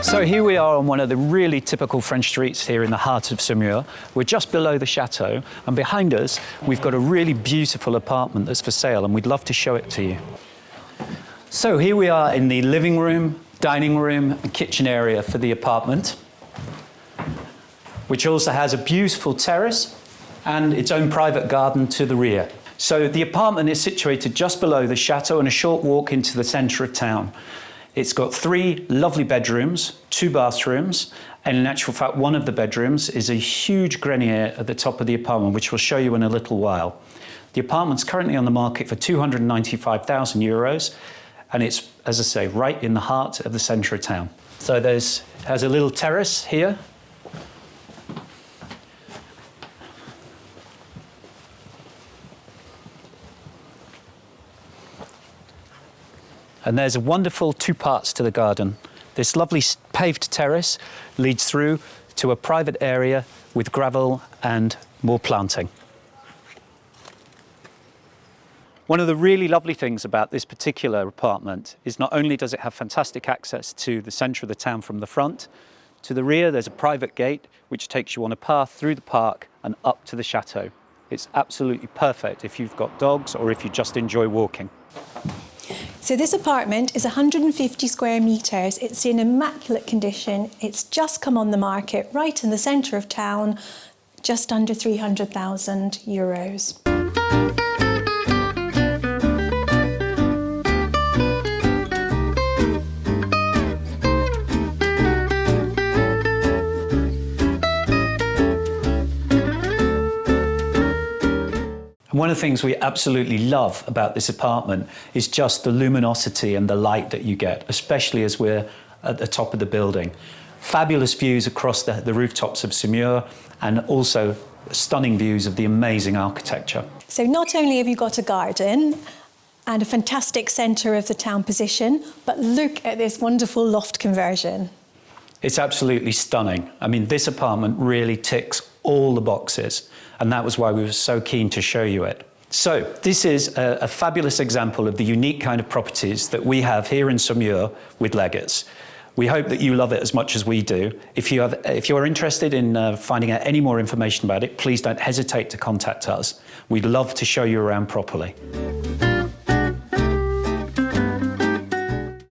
So here we are on one of the really typical French streets here in the heart of Saumur. We're just below the chateau, and behind us we've got a really beautiful apartment that's for sale, and we'd love to show it to you. So here we are in the living room, dining room and kitchen area for the apartment, which also has a beautiful terrace and its own private garden to the rear. So the apartment is situated just below the chateau and a short walk into the centre of town. It's got 3 lovely bedrooms, 2 bathrooms, and in actual fact, one of the bedrooms is a huge grenier at the top of the apartment, which we'll show you in a little while. The apartment's currently on the market for €295,000, and it's, as I say, right in the heart of the centre of town. So it has a little terrace here. And there's a wonderful 2 parts to the garden. This lovely paved terrace leads through to a private area with gravel and more planting. One of the really lovely things about this particular apartment is not only does it have fantastic access to the centre of the town from the front, to the rear there's a private gate which takes you on a path through the park and up to the chateau. It's absolutely perfect if you've got dogs or if you just enjoy walking. So this apartment is 150 square metres. It's in immaculate condition. It's just come on the market right in the centre of town, just under €300,000. And one of the things we absolutely love about this apartment is just the luminosity and the light that you get, especially as we're at the top of the building. Fabulous views across the rooftops of Saumur, and also stunning views of the amazing architecture. So not only have you got a garden and a fantastic centre of the town position, but look at this wonderful loft conversion. It's absolutely stunning. I mean, this apartment really ticks all the boxes, and that was why we were so keen to show you it. So this is a fabulous example of the unique kind of properties that we have here in Saumur with Leggett's. We hope that you love it as much as we do. If you're interested in finding out any more information about it, please don't hesitate to contact us. We'd love to show you around properly.